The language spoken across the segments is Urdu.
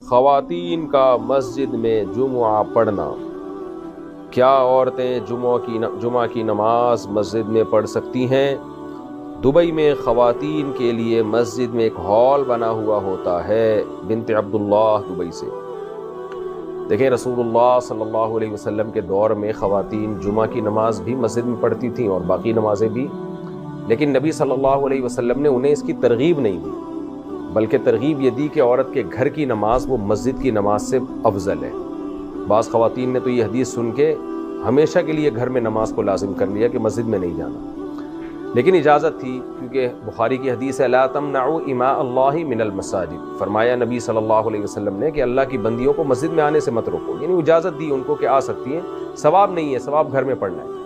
خواتین کا مسجد میں جمعہ پڑھنا، کیا عورتیں جمعہ کی نماز مسجد میں پڑھ سکتی ہیں؟ دبئی میں خواتین کے لیے مسجد میں ایک ہال بنا ہوا ہوتا ہے۔ بنت عبداللہ دبئی سے۔ دیکھیں، رسول اللہ صلی اللہ علیہ وسلم کے دور میں خواتین جمعہ کی نماز بھی مسجد میں پڑھتی تھیں اور باقی نمازیں بھی، لیکن نبی صلی اللہ علیہ وسلم نے انہیں اس کی ترغیب نہیں دی، بلکہ ترغیب یہ دی کہ عورت کے گھر کی نماز وہ مسجد کی نماز سے افضل ہے۔ بعض خواتین نے تو یہ حدیث سن کے ہمیشہ کے لیے گھر میں نماز کو لازم کر لیا کہ مسجد میں نہیں جانا، لیکن اجازت تھی، کیونکہ بخاری کی حدیث ہے لا تمنعوا اماء اللہ من المساجد، فرمایا نبی صلی اللہ علیہ وسلم نے کہ اللہ کی بندیوں کو مسجد میں آنے سے مت روکو، یعنی اجازت دی ان کو کہ آ سکتی ہیں، ثواب نہیں ہے، ثواب گھر میں پڑھنا ہے۔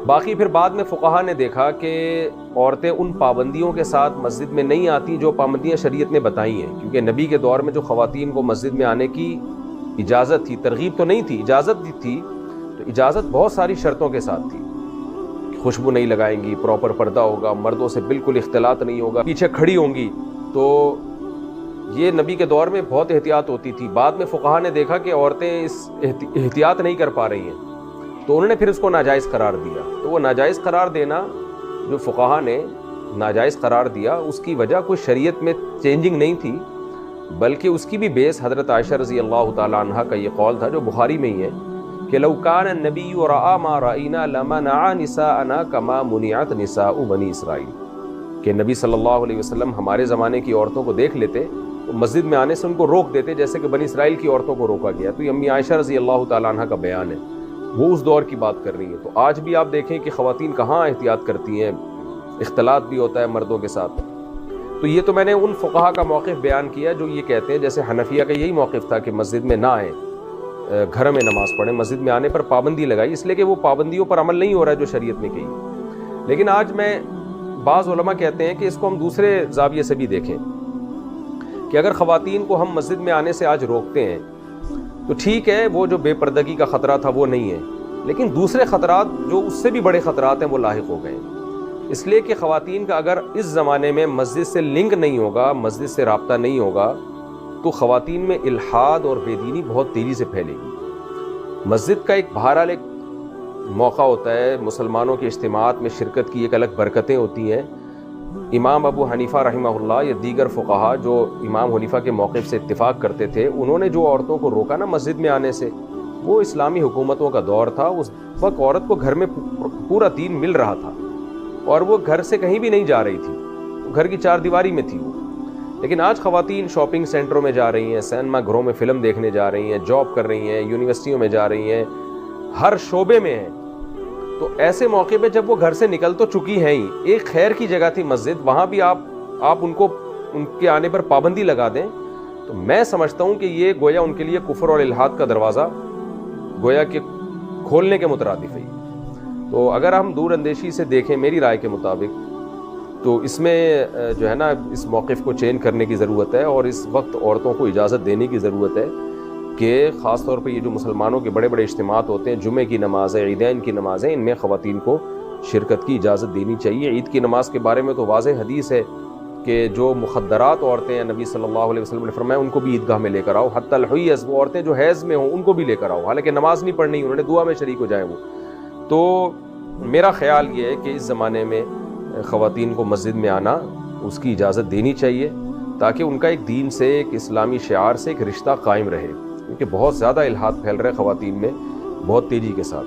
باقی پھر بعد میں فقہا نے دیکھا کہ عورتیں ان پابندیوں کے ساتھ مسجد میں نہیں آتی جو پابندیاں شریعت نے بتائی ہیں، کیونکہ نبی کے دور میں جو خواتین کو مسجد میں آنے کی اجازت تھی، ترغیب تو نہیں تھی، اجازت تھی، تو اجازت بہت ساری شرطوں کے ساتھ تھی۔ خوشبو نہیں لگائیں گی، پراپر پردہ ہوگا، مردوں سے بالکل اختلاط نہیں ہوگا، پیچھے کھڑی ہوں گی، تو یہ نبی کے دور میں بہت احتیاط ہوتی تھی۔ بعد میں فقہا نے دیکھا کہ عورتیں اس احتیاط نہیں کر پا رہی ہیں، تو انہوں نے پھر اس کو ناجائز قرار دیا۔ تو وہ ناجائز قرار دینا جو فقہا نے ناجائز قرار دیا، اس کی وجہ کوئی شریعت میں چینجنگ نہیں تھی، بلکہ اس کی بھی بیس حضرت عائشہ رضی اللہ تعالی عنہ کا یہ قول تھا جو بخاری میں ہی ہے کہ لو کان النبی رأى ما رأينا لمنع نساءنا كما منعت نساء بنی اسرائیل، کہ نبی صلی اللہ علیہ وسلم ہمارے زمانے کی عورتوں کو دیکھ لیتے تو مسجد میں آنے سے ان کو روک دیتے، جیسے کہ بنی اسرائیل کی عورتوں کو روکا گیا۔ تو یہ امی عائشہ رضی اللہ تعالی عنہ کا بیان ہے، وہ اس دور کی بات کر رہی ہیں۔ تو آج بھی آپ دیکھیں کہ خواتین کہاں احتیاط کرتی ہیں، اختلاط بھی ہوتا ہے مردوں کے ساتھ۔ تو یہ تو میں نے ان فقہا کا موقف بیان کیا جو یہ کہتے ہیں، جیسے حنفیہ کا یہی موقف تھا کہ مسجد میں نہ آئیں، گھر میں نماز پڑھیں، مسجد میں آنے پر پابندی لگائی، اس لیے کہ وہ پابندیوں پر عمل نہیں ہو رہا ہے جو شریعت نے کہی۔ لیکن آج میں بعض علماء کہتے ہیں کہ اس کو ہم دوسرے زاویے سے بھی دیکھیں کہ اگر خواتین کو ہم مسجد میں آنے سے آج روکتے ہیں تو ٹھیک ہے، وہ جو بے پردگی کا خطرہ تھا وہ نہیں ہے، لیکن دوسرے خطرات جو اس سے بھی بڑے خطرات ہیں وہ لاحق ہو گئے ہیں۔ اس لیے کہ خواتین کا اگر اس زمانے میں مسجد سے لنک نہیں ہوگا، مسجد سے رابطہ نہیں ہوگا، تو خواتین میں الحاد اور بے دینی بہت تیزی سے پھیلے گی۔ مسجد کا ایک بہرحال ایک موقع ہوتا ہے، مسلمانوں کے اجتماعات میں شرکت کی ایک الگ برکتیں ہوتی ہیں۔ امام ابو حنیفہ رحمہ اللہ یا دیگر فقہا جو امام حنیفہ کے موقف سے اتفاق کرتے تھے، انہوں نے جو عورتوں کو روکا نا مسجد میں آنے سے، وہ اسلامی حکومتوں کا دور تھا۔ اس وقت عورت کو گھر میں پورا دین مل رہا تھا اور وہ گھر سے کہیں بھی نہیں جا رہی تھی، گھر کی چار دیواری میں تھی وہ۔ لیکن آج خواتین شاپنگ سینٹروں میں جا رہی ہیں، سینما گھروں میں فلم دیکھنے جا رہی ہیں، جاب کر رہی ہیں، یونیورسٹیوں میں جا رہی ہیں، ہر شعبے میں ہیں۔ تو ایسے موقع پہ جب وہ گھر سے نکل تو چکی ہیں ہی، ایک خیر کی جگہ تھی مسجد، وہاں بھی آپ ان کے آنے پر پابندی لگا دیں، تو میں سمجھتا ہوں کہ یہ گویا ان کے لیے کفر اور الحاد کا دروازہ گویا کہ کھولنے کے مترادف ہے۔ تو اگر ہم دور اندیشی سے دیکھیں میری رائے کے مطابق، تو اس میں جو ہے نا اس موقف کو چینج کرنے کی ضرورت ہے، اور اس وقت عورتوں کو اجازت دینے کی ضرورت ہے کہ خاص طور پہ یہ جو مسلمانوں کے بڑے بڑے اجتماعات ہوتے ہیں، جمعے کی نمازیں، عیدین کی نمازیں، ان میں خواتین کو شرکت کی اجازت دینی چاہیے۔ عید کی نماز کے بارے میں تو واضح حدیث ہے کہ جو مخدرات عورتیں ہیں، نبی صلی اللہ علیہ وسلم نے فرمایا ان کو بھی عیدگاہ میں لے کر آؤ، حتی الحیض، وہ عورتیں جو حیض میں ہوں ان کو بھی لے کر آؤ، حالانکہ نماز نہیں پڑھنی، انہوں نے دعا میں شریک ہو جائیں وہ۔ تو میرا خیال یہ ہے کہ اس زمانے میں خواتین کو مسجد میں آنا، اس کی اجازت دینی چاہیے، تاکہ ان کا ایک دین سے، ایک اسلامی شعار سے ایک رشتہ قائم رہے، کیونکہ بہت زیادہ الحاد پھیل رہا ہے خواتین میں بہت تیزی کے ساتھ۔